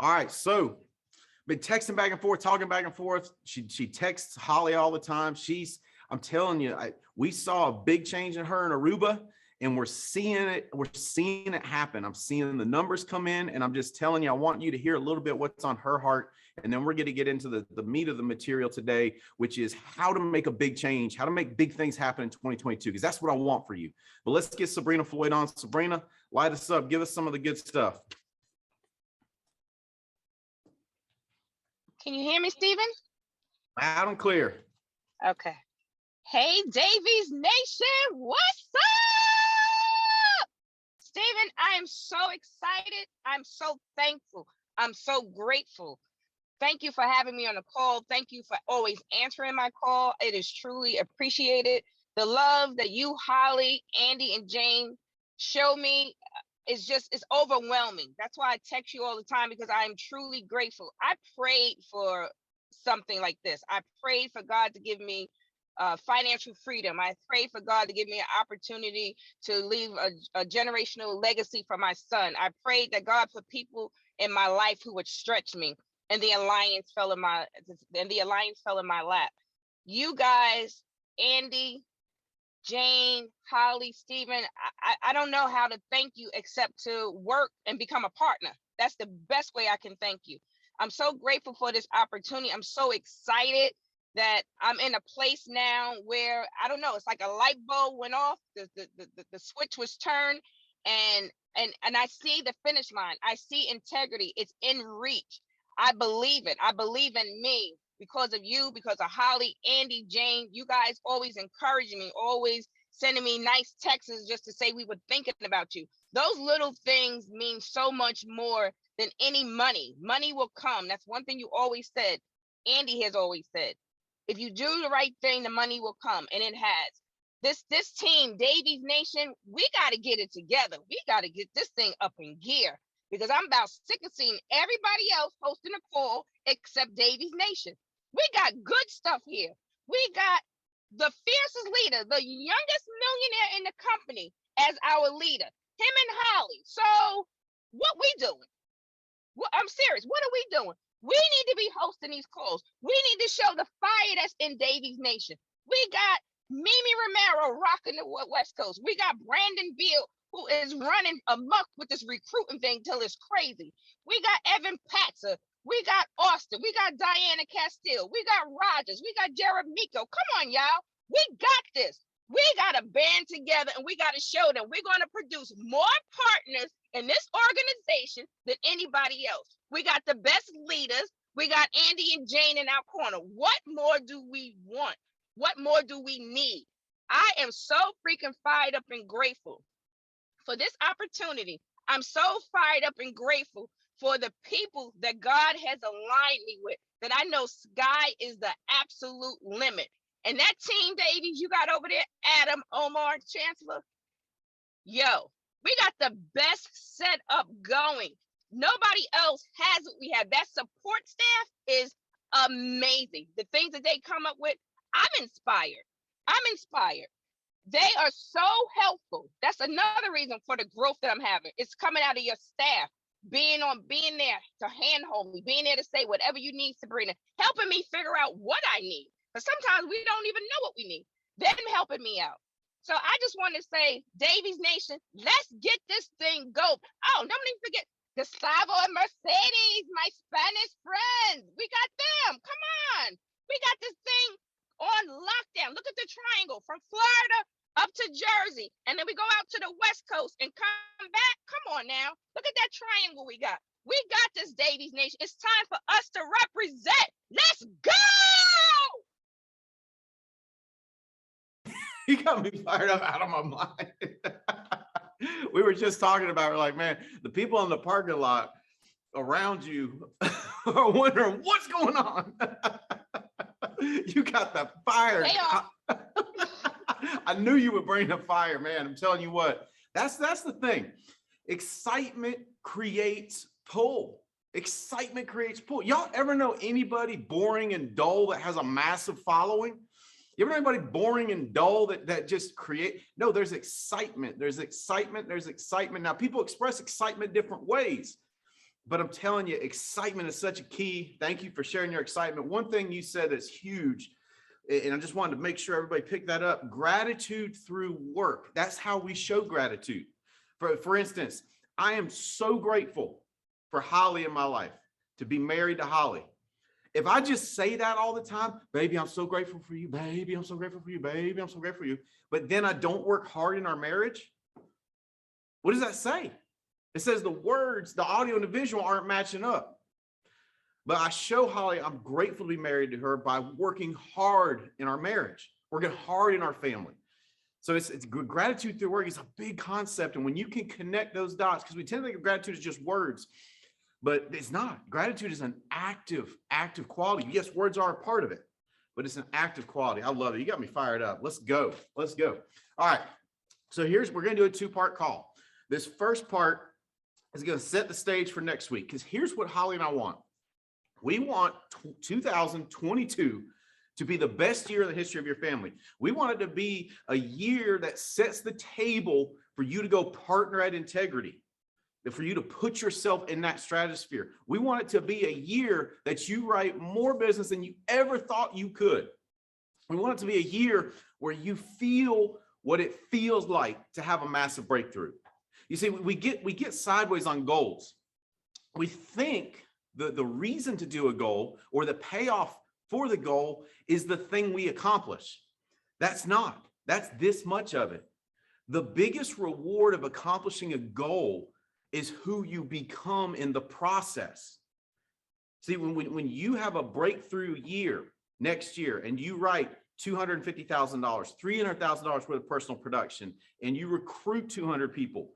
All right, so been texting back and forth, talking back and forth. She texts Holly all the time. I'm telling you, we saw a big change in her in Aruba, and we're seeing it. We're seeing it happen. I'm seeing the numbers come in, and I'm just telling you, I want you to hear a little bit what's on her heart, and then we're going to get into the meat of the material today, which is how to make a big change, how to make big things happen in 2022, because that's what I want for you. But let's get Sabrina Floyd on. Sabrina, light us up. Give us some of the good stuff. Can you hear me, Stephen? Loud and clear. Okay. Hey, Davies Nation, what's up? Stephen, I am so excited. I'm so thankful. I'm so grateful. Thank you for having me on the call. Thank you for always answering my call. It is truly appreciated. The love that you, Holly, Andy, and Jane show me it's overwhelming. That's why I text you all the time, because I am truly grateful. I prayed for something like this. I prayed for God to give me financial freedom. I prayed for God to give me an opportunity to leave a generational legacy for my son. I prayed that God put people in my life who would stretch me, and the alliance fell in my lap. You guys, Andy, Jane, Holly, Stephen, I don't know how to thank you except to work and become a partner. That's the best way I can thank you. I'm so grateful for this opportunity. I'm so excited that I'm in a place now where, I don't know, it's like a light bulb went off, the switch was turned, and I see the finish line. I see integrity. It's in reach. I believe it. I believe in me. Because of you, because of Holly, Andy, Jane, you guys always encouraging me, always sending me nice texts just to say we were thinking about you. Those little things mean so much more than any money. Money will come. That's one thing you always said. Andy has always said, if you do the right thing, the money will come, and it has. This team, Davies Nation, we got to get it together. We got to get this thing up in gear, because I'm about sick of seeing everybody else hosting a call except Davies Nation. We got good stuff here. We got the fiercest leader, the youngest millionaire in the company as our leader, him and Holly. So what we doing? I'm serious. What are we doing? We need to be hosting these calls. We need to show the fire that's in Davies Nation. We got Mimi Romero rocking the West Coast. We got Brandon Beal, who is running amok with this recruiting thing till it's crazy. We got Evan Patzer. We got Austin. We got Diana Castile. We got Rogers. We got Jared Miko. Come on, y'all. We got this. We got to band together, and we got to show them we're going to produce more partners in this organization than anybody else. We got the best leaders. We got Andy and Jane in our corner. What more do we want? What more do we need? I am so freaking fired up and grateful for this opportunity. I'm so fired up and grateful for the people that God has aligned me with, that I know sky is the absolute limit. And that team, Davies, you got over there, Adam, Omar, Chancellor, yo, we got the best setup going. Nobody else has what we have. That support staff is amazing. The things that they come up with, I'm inspired. They are so helpful. That's another reason for the growth that I'm having. It's coming out of your staff. Being there to handhold me, being there to say whatever you need, Sabrina, helping me figure out what I need. But sometimes we don't even know what we need. Them helping me out. So I just want to say, Davies Nation, let's get this thing go. Oh, don't even forget Gustavo and Mercedes, my Spanish friends. We got them. Come on. We got this thing on lockdown. Look at the triangle from Florida up to Jersey, and then we go out to the West Coast and come back. Come on now. Look at that triangle we got. We got this, Davies Nation. It's time for us to represent. Let's go! You got me fired up out of my mind. We were just talking about, we're like, man, the people in the parking lot around you are wondering what's going on. You got the fire. I knew you would bring the fire, man. I'm telling you what, that's the thing. Excitement creates pull. Excitement creates pull. Y'all ever know anybody boring and dull that has a massive following? You ever know anybody boring and dull that just create? No, there's excitement. There's excitement. There's excitement. Now, people express excitement different ways. But I'm telling you, excitement is such a key. Thank you for sharing your excitement. One thing you said that's huge, and I just wanted to make sure everybody picked that up: gratitude through work. That's how we show gratitude. For instance, I am so grateful for Holly in my life, to be married to Holly. If I just say that all the time, baby, I'm so grateful for you, baby, I'm so grateful for you, baby, I'm so grateful for you, but then I don't work hard in our marriage, what does that say? It says the words, the audio and the visual aren't matching up. But I show Holly I'm grateful to be married to her by working hard in our marriage, working hard in our family. So it's gratitude through work is a big concept. And when you can connect those dots, because we tend to think of gratitude as just words, but it's not. Gratitude is an active quality. Yes, words are a part of it, but it's an active quality. I love it. You got me fired up. Let's go. Let's go. All right. So we're going to do a two-part call. This first part is going to set the stage for next week, because here's what Holly and I want. We want 2022 to be the best year in the history of your family. We want it to be a year that sets the table for you to go partner at integrity, for you to put yourself in that stratosphere. We want it to be a year that you write more business than you ever thought you could. We want it to be a year where you feel what it feels like to have a massive breakthrough. You see, we get sideways on goals. We think the reason to do a goal or the payoff for the goal is the thing we accomplish. That's not. That's this much of it. The biggest reward of accomplishing a goal is who you become in the process. See, when you have a breakthrough year next year and you write $250,000, $300,000 worth of personal production, and you recruit 200 people,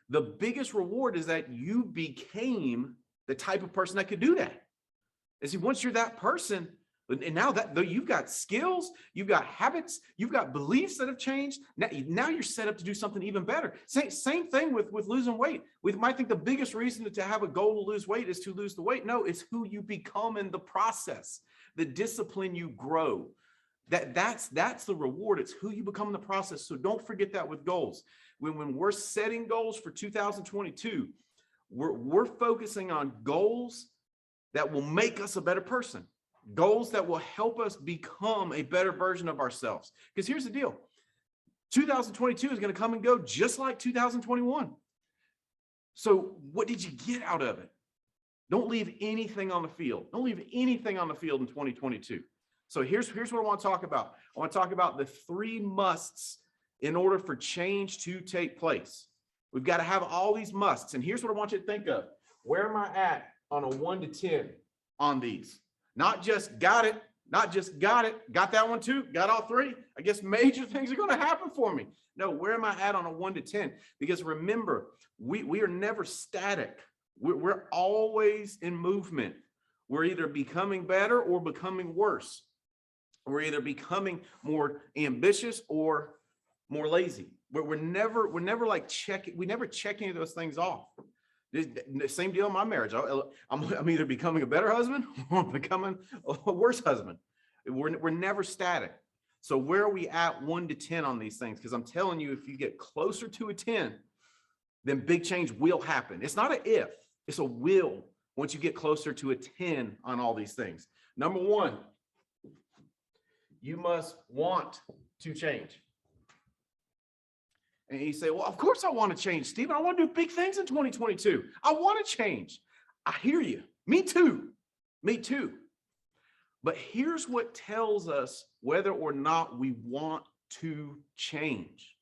the biggest reward is that you became the type of person that could do that. And see, once you're that person, and now that though you've got skills, you've got habits, you've got beliefs that have changed. Now you're set up to do something even better. Same thing with losing weight. We might think the biggest reason to have a goal to lose weight is to lose the weight. No, it's who you become in the process, the discipline you grow. That's the reward. It's who you become in the process. So don't forget that with goals. When we're setting goals for 2022, we're focusing on goals that will make us a better person. Goals that will help us become a better version of ourselves. Because here's the deal. 2022 is going to come and go just like 2021. So what did you get out of it? Don't leave anything on the field. Don't leave anything on the field in 2022. So here's what I want to talk about. I want to talk about the 3 musts in order for change to take place. We've got to have all these musts. And here's what I want you to think of. Where am I at on a 1 to 10 on these? Not just got it, not just got it, got that one too, got all 3. I guess major things are going to happen for me. No, where am I at on a 1 to 10? Because remember, we are never static. We're always in movement. We're either becoming better or becoming worse. We're either becoming more ambitious or more lazy. We're never like we never check any of those things off. Same deal in my marriage. I'm either becoming a better husband or becoming a worse husband. We're never static. So where are we at 1 to 10 on these things? Because I'm telling you, if you get closer to a 10, then big change will happen. It's not an if, it's a will once you get closer to a 10 on all these things. Number 1, you must want to change. And you say, well, of course I want to change, Stephen. I want to do big things in 2022. I want to change. I hear you. Me too. Me too. But here's what tells us whether or not we want to change.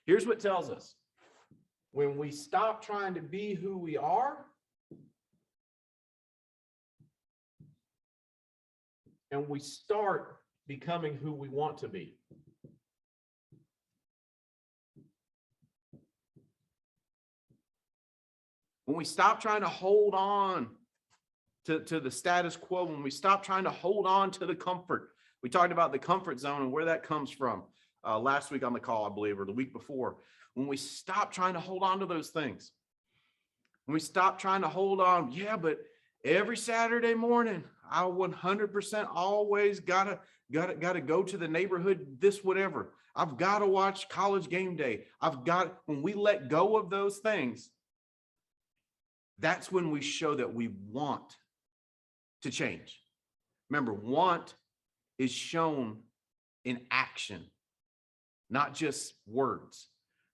Here's what tells us. When we stop trying to be who we are and we start becoming who we want to be. When we stop trying to hold on to the status quo, when we stop trying to hold on to the comfort. We talked about the comfort zone and where that comes from last week on the call, I believe, or the week before. When we stop trying to hold on to those things, when we stop trying to hold on, yeah, but every Saturday morning, I 100% always gotta go to the neighborhood, this, whatever. I've got to watch College Game Day. When we let go of those things, That's when we show that we want to change. Remember, want is shown in action, not just words.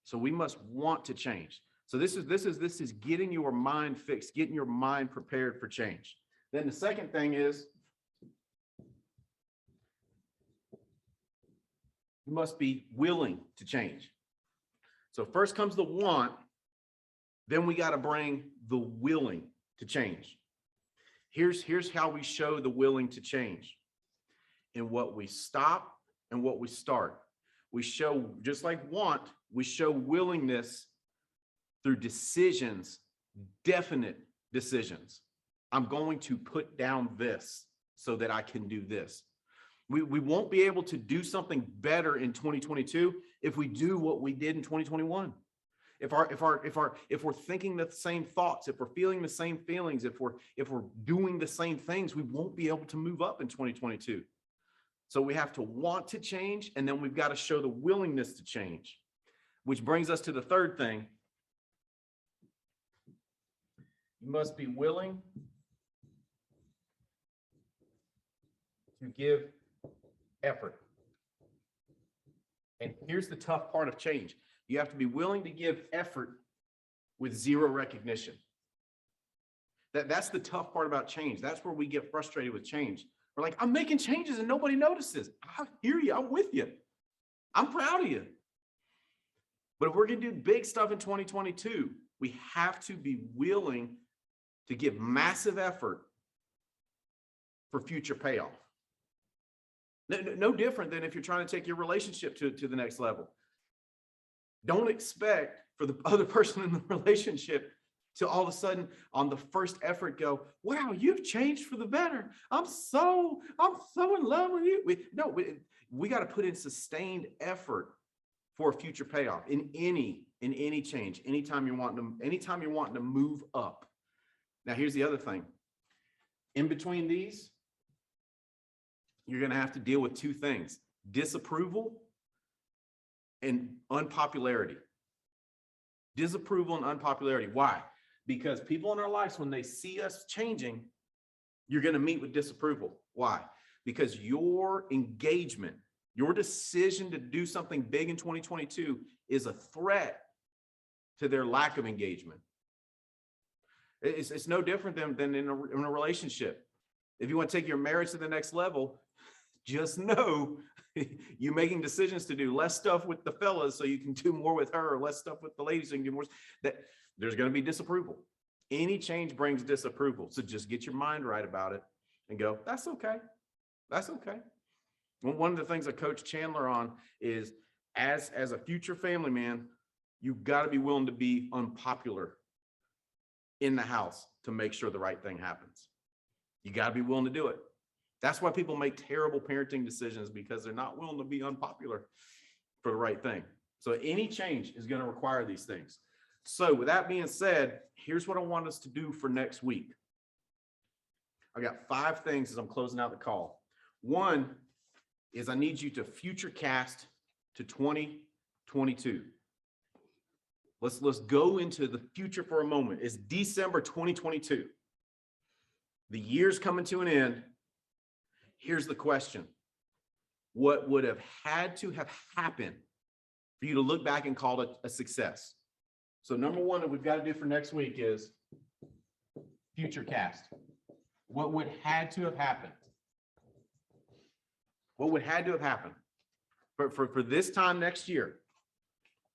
So we must want to change. So this is getting your mind fixed, getting your mind prepared for change. Then the second thing is you must be willing to change. So first comes the want, then we got to bring the willing to change. Here's how we show the willing to change. In what we stop and what we start. We show, just like want, we show willingness through decisions, definite decisions. I'm going to put down this so that I can do this. We won't be able to do something better in 2022 if we do what we did in 2021. If we're thinking the same thoughts, if we're feeling the same feelings, if we're doing the same things, we won't be able to move up in 2022. So we have to want to change, and then we've got to show the willingness to change, which brings us to the third thing. You must be willing to give effort. And here's the tough part of change. You have to be willing to give effort with zero recognition. That's the tough part about change. That's where we get frustrated with change. We're like, I'm making changes and nobody notices. I hear you. I'm with you. I'm proud of you. But if we're going to do big stuff in 2022, we have to be willing to give massive effort for future payoff. No different than if you're trying to take your relationship to the next level. Don't expect for the other person in the relationship to all of a sudden on the first effort go, wow, you've changed for the better. I'm so in love with you. We got to put in sustained effort for a future payoff in any change, anytime you're wanting to move up. Now, here's the other thing. In between these, you're going to have to deal with two things: disapproval and unpopularity. Disapproval and unpopularity. Why? Because people in our lives, when they see us changing, you're going to meet with disapproval. Why? Because your engagement, your decision to do something big in 2022 is a threat to their lack of engagement. It's no different than in a relationship. If you want to take your marriage to the next level, just know you making decisions to do less stuff with the fellas so you can do more with her, or less stuff with the ladies so you can do more, that there's going to be disapproval. Any change brings disapproval. So just get your mind right about it and go, that's okay. That's okay. Well, one of the things I coach Chandler on is as a future family man, you've got to be willing to be unpopular in the house to make sure the right thing happens. You got to be willing to do it. That's why people make terrible parenting decisions, because they're not willing to be unpopular for the right thing. So any change is going to require these things. So with that being said, here's what I want us to do for next week. I got 5 things as I'm closing out the call. One is I need you to future cast to 2022. Let's go into the future for a moment. It's December 2022. The year's coming to an end. Here's the question. What would have had to have happened for you to look back and call it a success? So number one that we've got to do for next week is future cast. What would had to have happened? What would had to have happened for this time next year?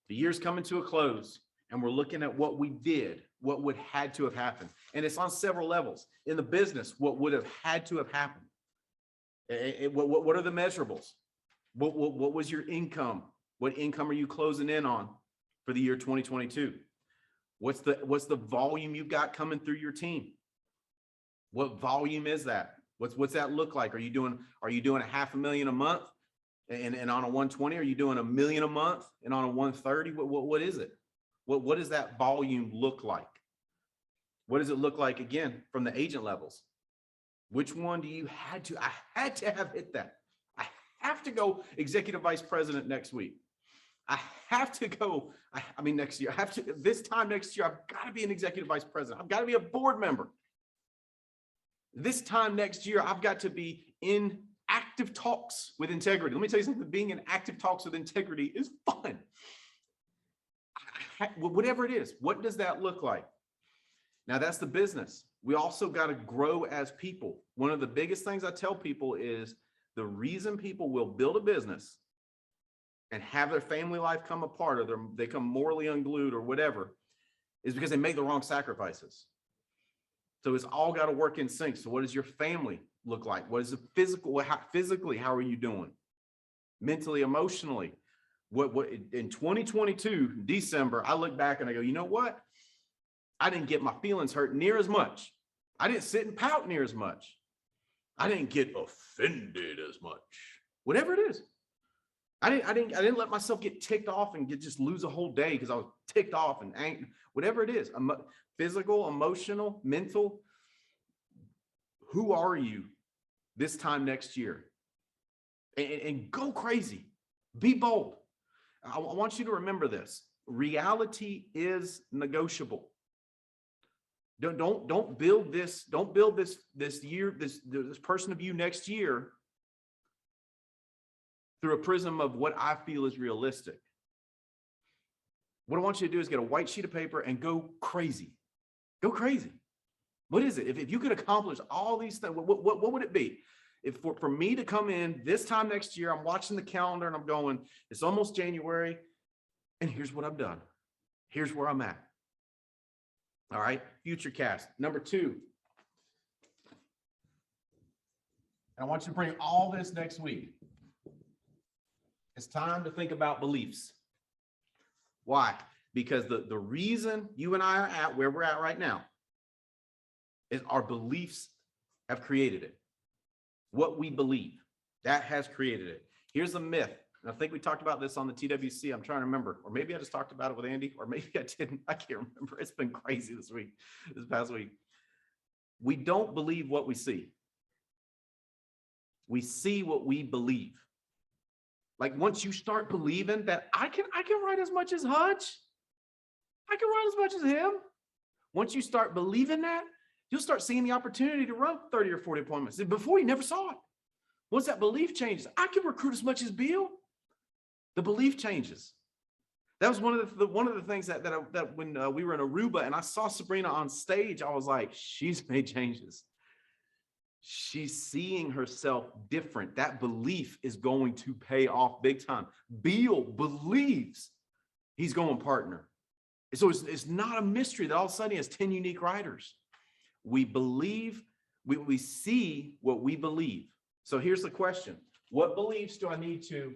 The year's coming to a close, and we're looking at what we did, what would had to have happened. And it's on several levels. In the business, what would have had to have happened? What are the measurables? What was your income? What income are you closing in on for the year 2022? What's the volume you've got coming through your team? What volume is that? What's that look like? Are you doing $500,000 a month and on a 120? Are you doing $1 million a month and on a 130? What is it? What does that volume look like? What does it look like again from the agent levels? Which one do you I had to have hit that. I have to go executive vice president next week. I have to go. I mean, next year, I have to, this time next year, I've got to be an executive vice president. I've got to be a board member. This time next year, I've got to be in active talks with integrity. Let me tell you something, being in active talks with integrity is fun. Whatever it is, what does that look like? Now that's the business. We also got to grow as people. One of the biggest things I tell people is the reason people will build a business and have their family life come apart, or they come morally unglued or whatever, is because they make the wrong sacrifices. So it's all got to work in sync. So what does your family look like? What is the physical, physically, how are you doing? Mentally, emotionally? What in 2022, December, I look back and I go, you know what? I didn't get my feelings hurt near as much. I didn't sit and pout near as much. I didn't get offended as much. Whatever it is. I didn't let myself get ticked off and just lose a whole day because I was ticked off and angry. Whatever it is, physical, emotional, mental. Who are you this time next year? And go crazy. Be bold. I want you to remember this. Reality is negotiable. Don't build this. Don't build this year, this person of you next year through a prism of what I feel is realistic. What I want you to do is get a white sheet of paper and go crazy. Go crazy. What is it? If you could accomplish all these things, what would it be? If for me to come in this time next year, I'm watching the calendar and I'm going, it's almost January, and here's what I've done. Here's where I'm at. All right, future cast. Number 2. I want you to bring all this next week. It's time to think about beliefs. Why? Because the reason you and I are at where we're at right now is our beliefs have created it. What we believe, that has created it. Here's a myth. And I think we talked about this on the TWC. I'm trying to remember, or maybe I just talked about it with Andy, or maybe I didn't. I can't remember. It's been crazy this past week. We don't believe what we see. We see what we believe. Like once you start believing that I can write as much as Hutch, I can write as much as him. Once you start believing that, you'll start seeing the opportunity to run 30 or 40 appointments. Before you never saw it. Once that belief changes, I can recruit as much as Bill. The belief changes. That was one of the things that when we were in Aruba and I saw Sabrina on stage, I was like, she's made changes. She's seeing herself different. That belief is going to pay off big time. Bill believes he's going partner. So it's not a mystery that all of a sudden he has 10 unique writers. We believe, we see what we believe. So here's the question. What beliefs do I need to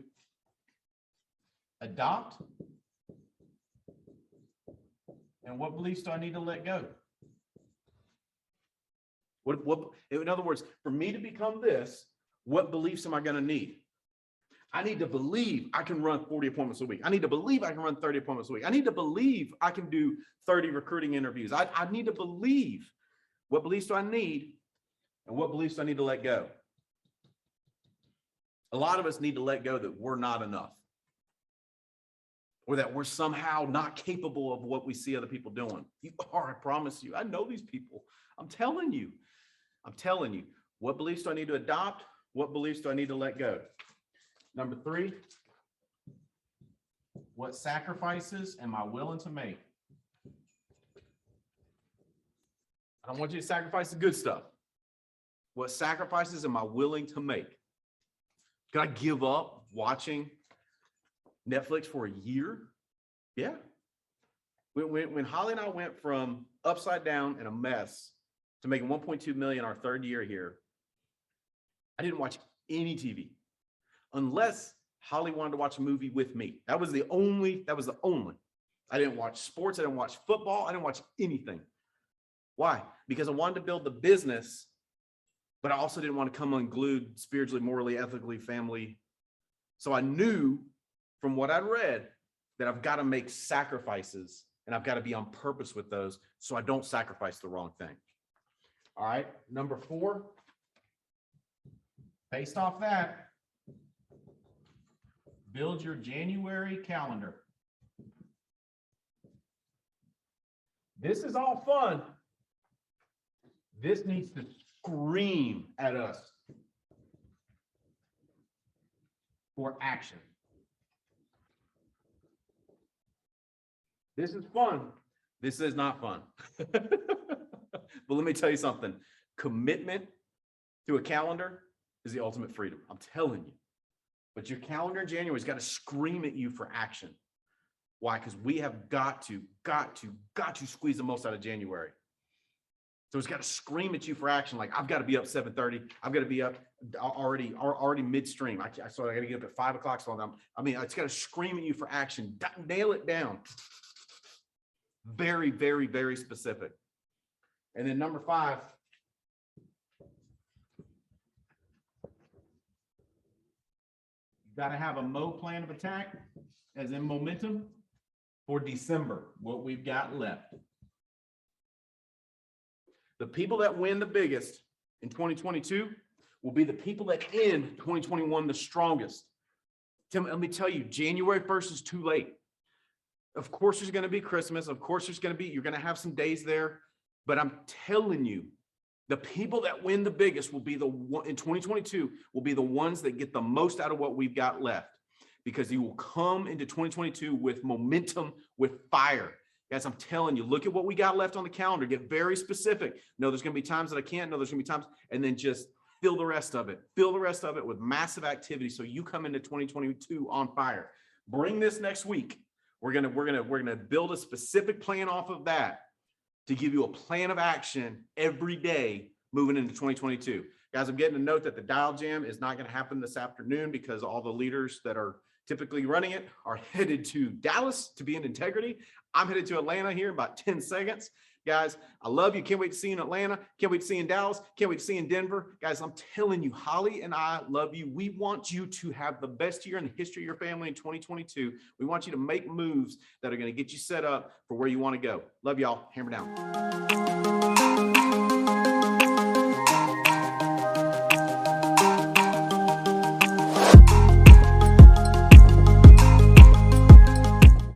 adopt? And what beliefs do I need to let go? What, in other words, for me to become this, what beliefs am I going to need? I need to believe I can run 40 appointments a week. I need to believe I can run 30 appointments a week. I need to believe I can do 30 recruiting interviews. I need to believe. What beliefs do I need? And what beliefs do I need to let go? A lot of us need to let go that we're not enough, or that we're somehow not capable of what we see other people doing. You are, I promise you. I know these people. I'm telling you. What beliefs do I need to adopt? What beliefs do I need to let go? Number 3, what sacrifices am I willing to make? I don't want you to sacrifice the good stuff. What sacrifices am I willing to make? Could I give up watching Netflix for a year? Yeah. When Holly and I went from upside down and a mess to making 1.2 million our 3rd year here, I didn't watch any TV unless Holly wanted to watch a movie with me. That was the only. I didn't watch sports. I didn't watch football. I didn't watch anything. Why? Because I wanted to build the business, but I also didn't want to come unglued spiritually, morally, ethically, family. So I knew from what I'd read that I've got to make sacrifices and I've got to be on purpose with those so I don't sacrifice the wrong thing. All right. Number 4, based off that, build your January calendar. This is all fun. This needs to scream at us for action. This is fun. This is not fun. But let me tell you something. Commitment to a calendar is the ultimate freedom. I'm telling you. But your calendar in January's got to scream at you for action. Why? Because we have got to squeeze the most out of January. So it's got to scream at you for action. Like, I've got to be up 7:30. I've got to be up already midstream. So I got to get up at 5 o'clock. So it's got to scream at you for action. Nail it down. Very, very, very specific. And then number 5. You got to have a plan of attack, as in momentum, for December, what we've got left. The people that win the biggest in 2022 will be the people that end 2021 the strongest. Tim, let me tell you, January 1st is too late. Of course, there's going to be Christmas. Of course, you're going to have some days there. But I'm telling you, the people that win the biggest will be the one in 2022 will be the ones that get the most out of what we've got left, because you will come into 2022 with momentum, with fire. Guys, I'm telling you, look at what we got left on the calendar. Get very specific. No, there's going to be times that I can't. No, there's going to be times, and then just fill the rest of it. Fill the rest of it with massive activity, so you come into 2022 on fire. Bring this next week. We're gonna build a specific plan off of that to give you a plan of action every day moving into 2022. Guys, I'm getting a note that the dial jam is not going to happen this afternoon because all the leaders that are typically running it are headed to Dallas to be in integrity. I'm headed to Atlanta here in about 10 seconds. Guys, I love you. Can't wait to see you in Atlanta. Can't wait to see you in Dallas. Can't wait to see you in Denver. Guys, I'm telling you, Holly and I love you. We want you to have the best year in the history of your family in 2022. We want you to make moves that are going to get you set up for where you want to go. Love y'all. Hammer down.